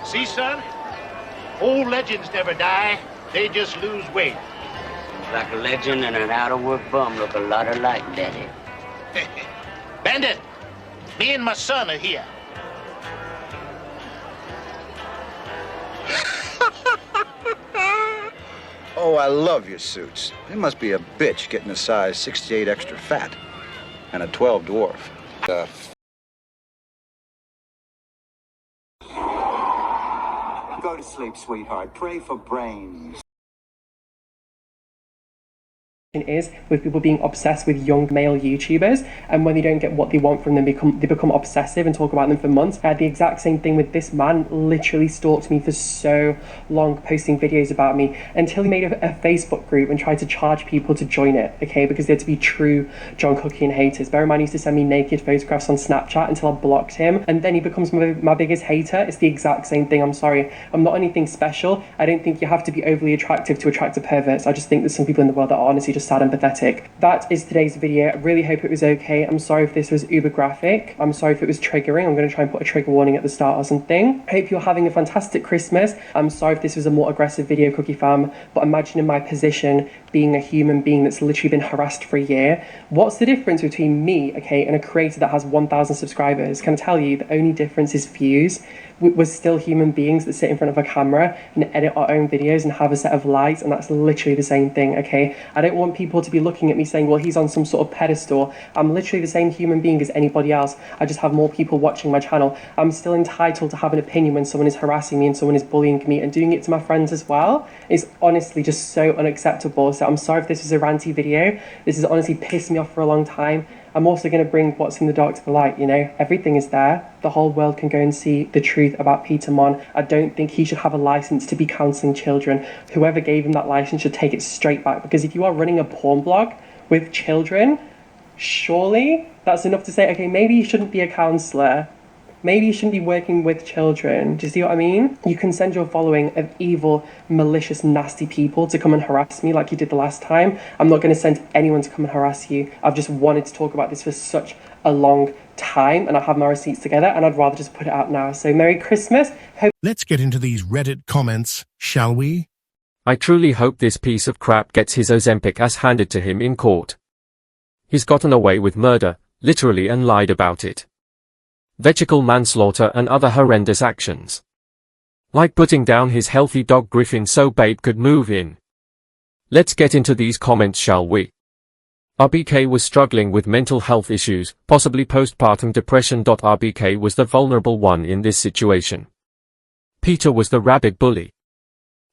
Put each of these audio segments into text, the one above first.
See, son? Old legends never die. They just lose weight. Like a legend and an out-of-work bum look a lot alike, Daddy. Bandit, me and my son are here. Oh, I love your suits. It must be a bitch getting a size 68 extra fat and a 12 dwarf. Go to sleep, sweetheart. Pray for brains. Is with people being obsessed with young male YouTubers, and when they don't get what they want from them, they become obsessive and talk about them for months. I had the exact same thing with this man. Literally stalked me for so long, posting videos about me until he made a Facebook group and tried to charge people to join it, okay, because they're to be true John Cookian haters. Bear in mind, he used to send me naked photographs on Snapchat until I blocked him, and then he becomes my biggest hater. It's the exact same thing. I'm sorry, I'm not anything special. I don't think you have to be overly attractive to attract a perverts. I just think there's some people in the world that are honestly just sad and pathetic. That is today's video. I really hope it was okay. I'm sorry if this was uber graphic. I'm sorry if it was triggering. I'm going to try and put a trigger warning at the start or something. I hope you're having a fantastic Christmas. I'm sorry if this was a more aggressive video, Cookie Fam, but imagine in my position, being a human being that's literally been harassed for a year. What's the difference between me, okay, and a creator that has 1,000 subscribers? Can I tell you, the only difference is views. We're still human beings that sit in front of a camera and edit our own videos and have a set of lights, and that's literally the same thing, okay? I don't want people to be looking at me saying, well, he's on some sort of pedestal. I'm literally the same human being as anybody else. I just have more people watching my channel. I'm still entitled to have an opinion when someone is harassing me and someone is bullying me and doing it to my friends as well. It's honestly just so unacceptable. So I'm sorry if this was a ranty video. This has honestly pissed me off for a long time. I'm also going to bring what's in the dark to the light, you know? Everything is there. The whole world can go and see the truth about Peter Monn. I don't think he should have a license to be counselling children. Whoever gave him that license should take it straight back, because if you are running a porn blog with children, surely that's enough to say, okay, maybe you shouldn't be a counsellor. Maybe you shouldn't be working with children. Do you see what I mean? You can send your following of evil, malicious, nasty people to come and harass me like you did the last time. I'm not going to send anyone to come and harass you. I've just wanted to talk about this for such a long time, and I have my receipts together, and I'd rather just put it out now. So Merry Christmas. Let's get into these Reddit comments, shall we? I truly hope this piece of crap gets his Ozempic ass handed to him in court. He's gotten away with murder, literally, and lied about it. Vehicle manslaughter and other horrendous actions. Like putting down his healthy dog Griffin so Babe could move in. Let's get into these comments, shall we? RBK was struggling with mental health issues, possibly postpartum depression. RBK was the vulnerable one in this situation. Peter was the rabid bully.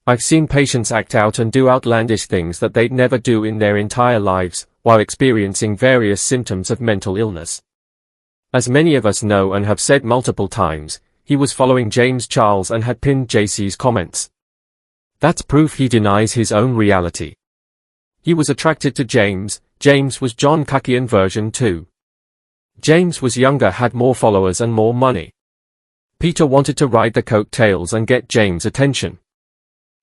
I've seen patients act out and do outlandish things that they'd never do in their entire lives, while experiencing various symptoms of mental illness. As many of us know and have said multiple times, he was following James Charles and had pinned JC's comments. That's proof he denies his own reality. He was attracted to James. James was John Cookian version 2. James was younger, had more followers and more money. Peter wanted to ride the coattails and get James' attention.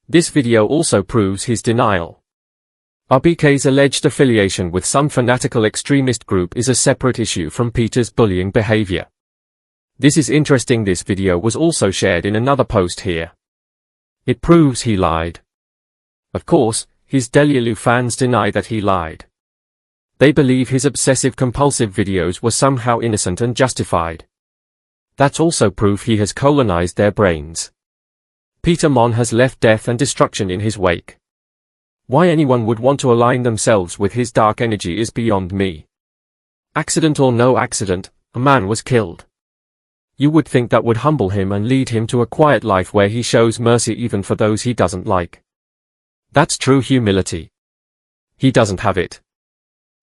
This video also proves his denial. RBK's alleged affiliation with some fanatical extremist group is a separate issue from Peter's bullying behavior. This is interesting. This video was also shared in another post here. It proves he lied. Of course, his Delulu fans deny that he lied. They believe his obsessive-compulsive videos were somehow innocent and justified. That's also proof he has colonized their brains. Peter Monn has left death and destruction in his wake. Why anyone would want to align themselves with his dark energy is beyond me. Accident or no accident, a man was killed. You would think that would humble him and lead him to a quiet life where he shows mercy even for those he doesn't like. That's true humility. He doesn't have it.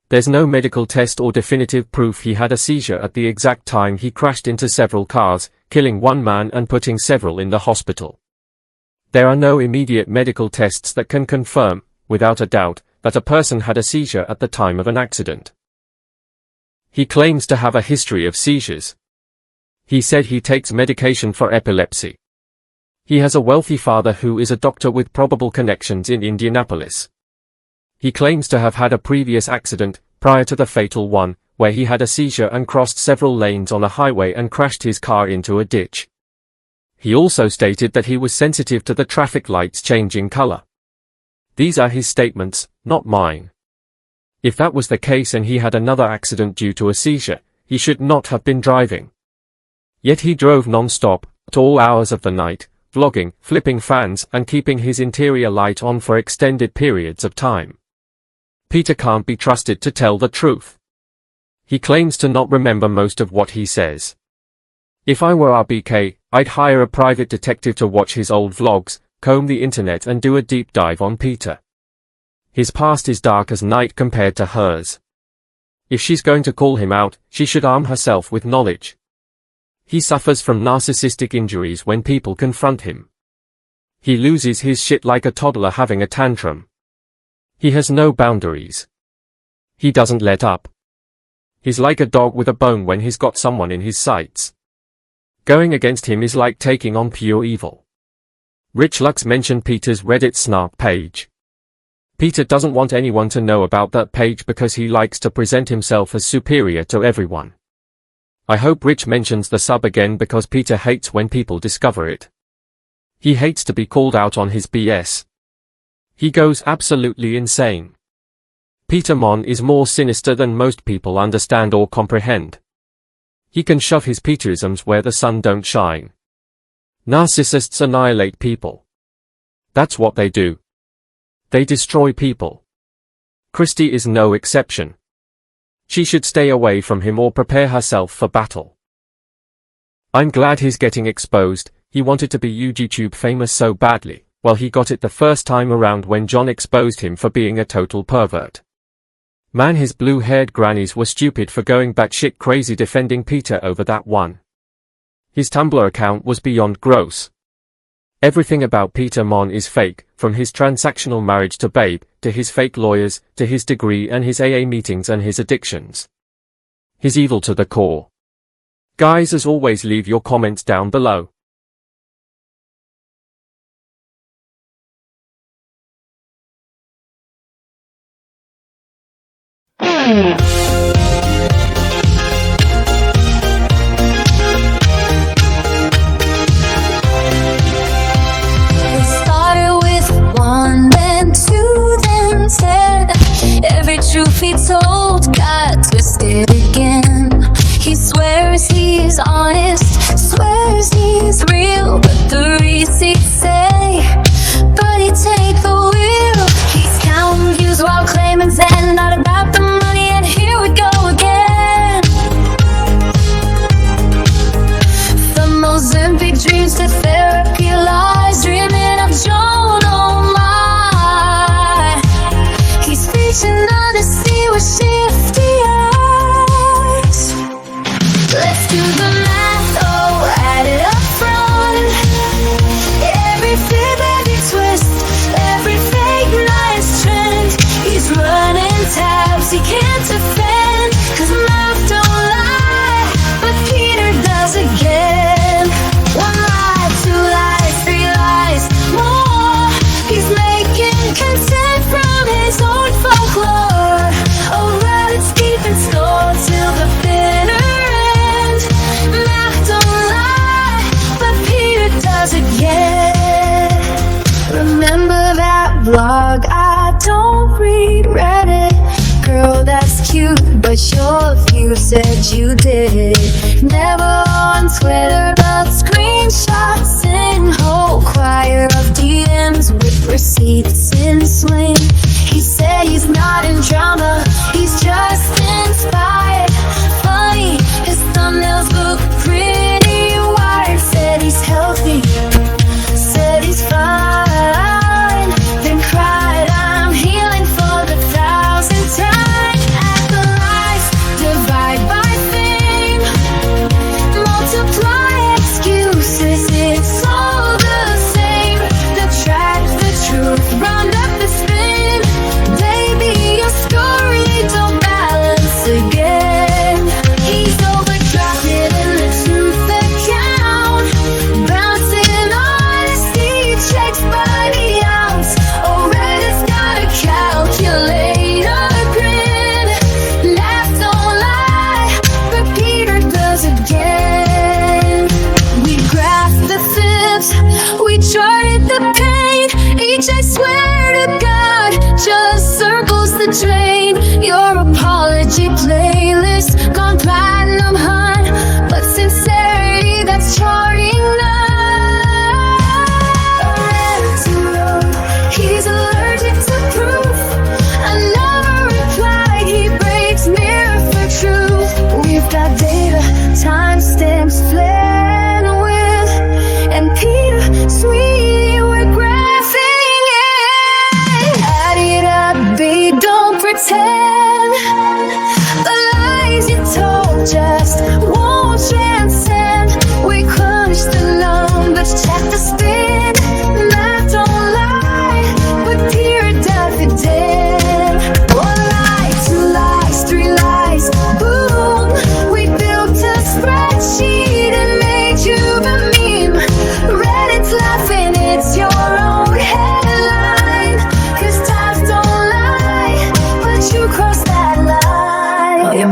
There's no medical test or definitive proof he had a seizure at the exact time he crashed into several cars, killing one man and putting several in the hospital. There are no immediate medical tests that can confirm, without a doubt, that a person had a seizure at the time of an accident. He claims to have a history of seizures. He said he takes medication for epilepsy. He has a wealthy father who is a doctor with probable connections in Indianapolis. He claims to have had a previous accident, prior to the fatal one, where he had a seizure and crossed several lanes on a highway and crashed his car into a ditch. He also stated that he was sensitive to the traffic lights changing color. These are his statements, not mine. If that was the case and he had another accident due to a seizure, he should not have been driving. Yet he drove non-stop, at all hours of the night, vlogging, flipping fans and keeping his interior light on for extended periods of time. Peter can't be trusted to tell the truth. He claims to not remember most of what he says. If I were RBK, I'd hire a private detective to watch his old vlogs, comb the internet and do a deep dive on Peter. His past is dark as night compared to hers. If she's going to call him out, she should arm herself with knowledge. He suffers from narcissistic injuries when people confront him. He loses his shit like a toddler having a tantrum. He has no boundaries. He doesn't let up. He's like a dog with a bone when he's got someone in his sights. Going against him is like taking on pure evil. Rich Lux mentioned Peter's Reddit snark page. Peter doesn't want anyone to know about that page because he likes to present himself as superior to everyone. I hope Rich mentions the sub again because Peter hates when people discover it. He hates to be called out on his BS. He goes absolutely insane. Peter Monn is more sinister than most people understand or comprehend. He can shove his Peterisms where the sun don't shine. Narcissists annihilate people. That's what they do. They destroy people. Christie is no exception. She should stay away from him or prepare herself for battle. I'm glad he's getting exposed. He wanted to be YouTube famous so badly. Well, he got it the first time around when John exposed him for being a total pervert. Man, his blue-haired grannies were stupid for going batshit crazy defending Peter over that one. His Tumblr account was beyond gross. Everything about Peter Monn is fake, from his transactional marriage to Babe, to his fake lawyers, to his degree and his AA meetings and his addictions. He's evil to the core. Guys, as always, leave your comments down below. Every truth he told got twisted again. He swears he's honest, swears he's real, but the receipts say, but he take the wheel. He's counting views while claiming Zen, not about the money, and here we go again. From Ozempic dreams to therapy lies, dreaming of Joan, oh my. He's reaching out to see with shifty eyes. Let's do the math, oh, add it up front. Every fib, every twist, every fake nice trend. He's running tabs he can't defend, 'cause math don't lie, but Peter does again. One lie, two lies, three lies, more. He's making consent from his own folklore. Oh, rabbits keep in store till the bitter end. Math don't lie, but Peter does again. Remember that blog? I don't read Reddit. Girl, that's cute, but your view said you did. Never on Twitter, but screenshots in whole choir of DMs with receipts in swing. He said he's not in drama, he's just inspired. Funny, his thumbnails look pretty wired. Said he's healthy, said he's fine, then cried, I'm healing for the 1,000th time. At the lies, divide by fame, multiply excuses, it's all the same. The track, the truth, round up the spin. Baby, your story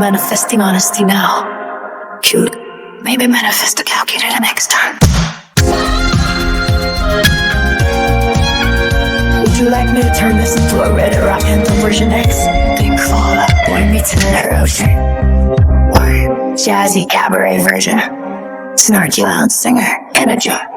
manifesting honesty now. Cute. Maybe manifest a calculator next time. Would you like me to turn this into a red rock anthem version X? Think Fallout Boy meets an erosion. Or jazzy cabaret version. Snarky lounge singer and a joke.